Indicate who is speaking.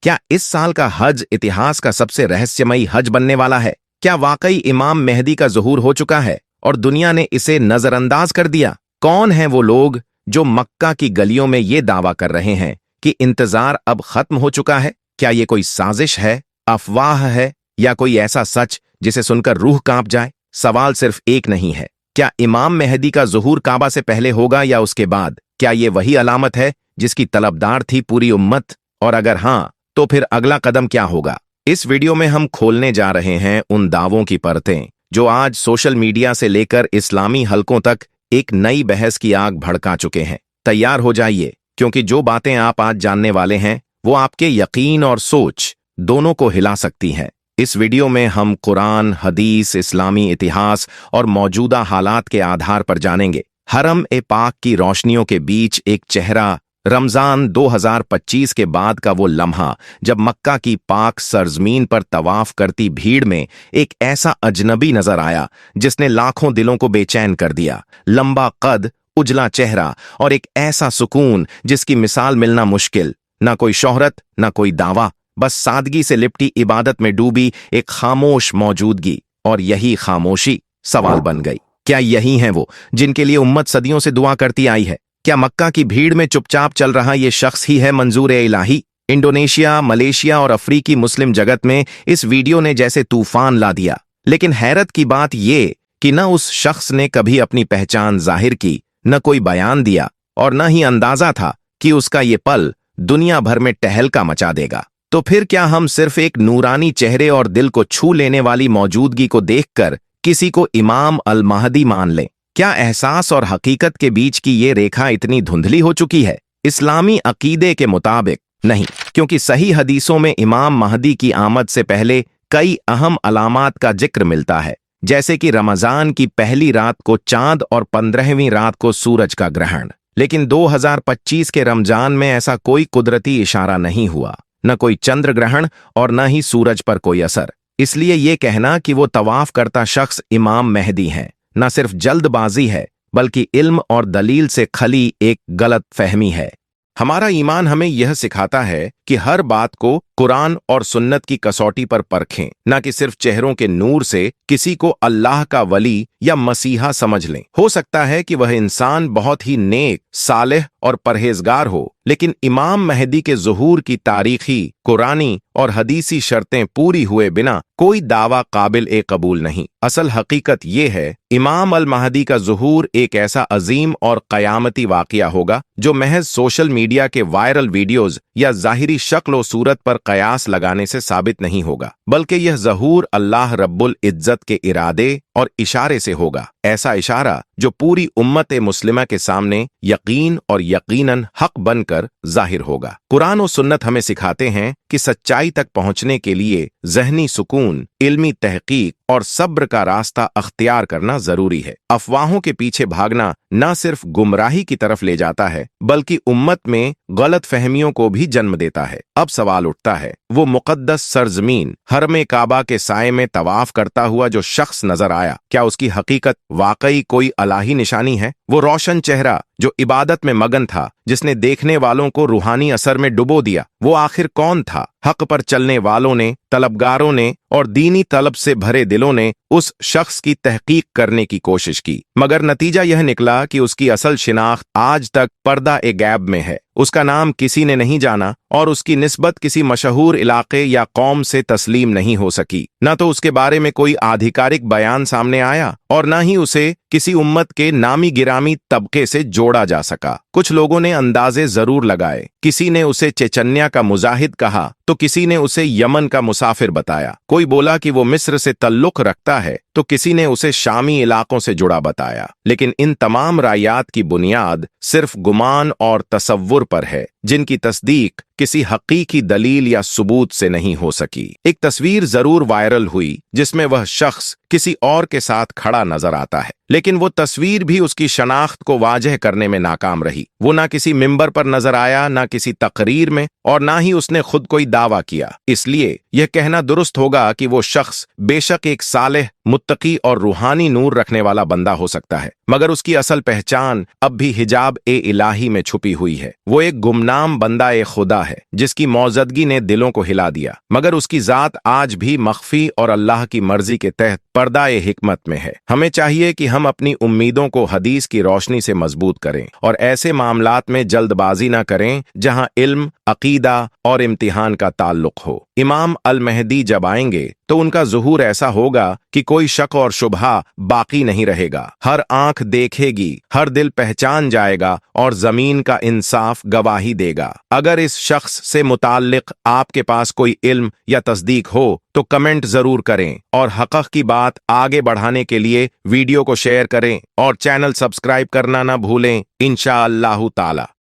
Speaker 1: क्या इस साल का हज इतिहास का सबसे रहस्यमयी हज बनने वाला है? क्या वाकई इमाम मेहदी का ज़ुहूर हो चुका है और दुनिया ने इसे नजरअंदाज कर दिया? कौन हैं वो लोग जो मक्का की गलियों में ये दावा कर रहे हैं कि इंतजार अब खत्म हो चुका है? क्या ये कोई साजिश है, अफवाह है, या कोई ऐसा सच जिसे सुनकर रूह कांप जाए? सवाल सिर्फ एक नहीं है, क्या इमाम मेहदी का ज़ुहूर काबा से पहले होगा या उसके बाद? क्या ये वही अलामत है जिसकी तलबदार थी पूरी उम्मत? और अगर हाँ, तो फिर अगला कदम क्या होगा? इस वीडियो में हम खोलने जा रहे हैं उन दावों की परतें जो आज सोशल मीडिया से लेकर इस्लामी हलकों तक एक नई बहस की आग भड़का चुके हैं। तैयार हो जाइए, क्योंकि जो बातें आप आज जानने वाले हैं वो आपके यकीन और सोच दोनों को हिला सकती हैं। इस वीडियो में हम कुरान, हदीस, इस्लामी इतिहास और मौजूदा हालात के आधार पर जानेंगे हरम ए पाक की रोशनियों के बीच एक चेहरा, रमजान 2025 के बाद का वो लम्हा जब मक्का की पाक सरजमीन पर तवाफ करती भीड़ में एक ऐसा अजनबी नजर आया जिसने लाखों दिलों को बेचैन कर दिया। लंबा कद, उजला चेहरा और एक ऐसा सुकून जिसकी मिसाल मिलना मुश्किल। ना कोई शोहरत, ना कोई दावा, बस सादगी से लिपटी इबादत में डूबी एक खामोश मौजूदगी। और यही खामोशी सवाल बन गई। क्या यही हैं वो जिनके लिए उम्मत सदियों से दुआ करती आई है? क्या मक्का की भीड़ में चुपचाप चल रहा ये शख्स ही है मंजूर इलाही? इंडोनेशिया, मलेशिया और अफ्रीकी मुस्लिम जगत में इस वीडियो ने जैसे तूफान ला दिया। लेकिन हैरत की बात ये कि न उस शख्स ने कभी अपनी पहचान जाहिर की, न कोई बयान दिया और न ही अंदाजा था कि उसका ये पल दुनिया भर में टहलका मचा देगा। तो फिर क्या हम सिर्फ एक नूरानी चेहरे और दिल को छू लेने वाली मौजूदगी को देखकर किसी को इमाम अल महदी मान लें? क्या एहसास और हकीकत के बीच की ये रेखा इतनी धुंधली हो चुकी है? इस्लामी अकीदे के मुताबिक नहीं, क्योंकि सही हदीसों में इमाम महदी की आमद से पहले कई अहम अलामात का जिक्र मिलता है, जैसे कि रमजान की पहली रात को चांद और 15वीं रात को सूरज का ग्रहण। लेकिन 2025 के रमजान में ऐसा कोई कुदरती इशारा नहीं हुआ, न कोई चंद्र ग्रहण और न ही सूरज पर कोई असर। इसलिए ये कहना कि वो तवाफ करता शख्स इमाम मेहदी है न सिर्फ जल्दबाजी है, बल्कि इल्म और दलील से खली एक गलत फहमी है। हमारा ईमान हमें यह सिखाता है कि हर बात को कुरान और सुन्नत की कसौटी पर परखें, न कि सिर्फ चेहरों के नूर से किसी को अल्लाह का वली या मसीहा समझ लें। हो सकता है कि वह इंसान बहुत ही नेक, सालेह और परहेजगार हो, लेकिन इमाम मेहदी के ज़ुहूर की तारीखी, कुरानी और हदीसी शर्तें पूरी हुए बिना कोई दावा काबिल ए कबूल नहीं। असल हकीकत ये है, इमाम अल महदी का ज़ुहूर एक ऐसा अजीम और क़यामती वाक़िया होगा जो महज सोशल मीडिया के वायरल वीडियोज़ या ज़ाहिरी शक्ल व सूरत पर कयास लगाने से साबित नहीं होगा, बल्कि यह ज़हूर अल्लाह रब्बुल इज्जत के इरादे और इशारे से होगा। ऐसा इशारा जो पूरी उम्मत मुस्लिमा के सामने यकीन और यकीनन हक बनकर जाहिर होगा। कुरान और सुन्नत हमें सिखाते हैं कि सच्चाई तक पहुंचने के लिए ज़हनी सुकून, इल्मी तहकीक और सब्र का रास्ता अख्तियार करना जरूरी है। अफवाहों के पीछे भागना न सिर्फ गुमराही की तरफ ले जाता है, बल्कि उम्मत में गलत फहमियों को भी जन्म देता है। अब सवाल उठता है, वो मुकद्दस सरजमीन हरम काबा के साए में तवाफ करता हुआ जो शख्स नजर आया, क्या उसकी हकीकत वाकई कोई अलाही निशानी है? वो रोशन चेहरा जो इबादत में मगन था, जिसने देखने वालों को रूहानी असर में डुबो दिया, वो आखिर कौन था? हक पर चलने वालों ने, तलबगारों ने और दीनी तलब से भरे दिलों ने उस शख्स की तहकीक करने की कोशिश की, मगर नतीजा यह निकला कि उसकी असल शिनाख्त आज तक पर्दा ए गैब में है। उसका नाम किसी ने नहीं जाना और उसकी निस्बत किसी मशहूर इलाके या कौम से तस्लीम नहीं हो सकी। न तो उसके बारे में कोई आधिकारिक बयान सामने आया और न ही उसे किसी उम्मत के नामी गिरामी तबके से जोड़ा जा सका। कुछ लोगों ने अंदाजे जरूर लगाए, किसी ने उसे चेचन्या का मुजाहिद कहा तो किसी ने उसे यमन का मुसाफिर बताया। कोई बोला कि वो मिस्र से तल्लुक रखता है तो किसी ने उसे शामी इलाकों से जुड़ा बताया। लेकिन इन तमाम रायात की बुनियाद सिर्फ गुमान और तसव्वुर पर है, जिनकी तस्दीक किसी हकीकी दलील या सबूत से नहीं हो सकी। एक तस्वीर जरूर वायरल हुई जिसमें वह शख्स किसी और के साथ खड़ा नजर आता है, लेकिन वो तस्वीर भी उसकी शनाख्त को वाजह करने में नाकाम रही। वो ना किसी मिंबर पर नजर आया, ना किसी तकरीर में, और ना ही उसने खुद कोई दावा किया। इसलिए यह कहना दुरुस्त होगा कि वो शख्स बेशक एक सालेह, मुत्तकी और रूहानी नूर रखने वाला बंदा हो सकता है, मगर उसकी असल पहचान अब भी हिजाब ए इलाही में छुपी हुई है। वो एक गुमनाम बंदा ए खुदा है जिसकी मौजूदगी ने दिलों को हिला दिया, मगर उसकी जात आज भी मख्फी और अल्लाह की मर्जी के तहत पर्दा ए हिकमत में है। हमें चाहिए कि हम अपनी उम्मीदों को हदीस की रोशनी से मजबूत करें और ऐसे मामलात में जल्दबाजी न करें जहां इल्म, अकीदा और इम्तिहान का ताल्लुक हो। इमाम अल महदी जब आएंगे तो उनका ज़ुहूर ऐसा होगा कि कोई शक और शुबहा बाकी नहीं रहेगा। हर आंख देखेगी, हर दिल पहचान जाएगा और जमीन का इंसाफ गवाही देगा। अगर इस शख्स से मुताल्लिक आपके पास कोई इल्म या तस्दीक हो तो कमेंट जरूर करें और हक़ की बात आगे बढ़ाने के लिए वीडियो को शेयर करें और चैनल सब्सक्राइब करना ना भूलें इंशाअल्लाह ताला।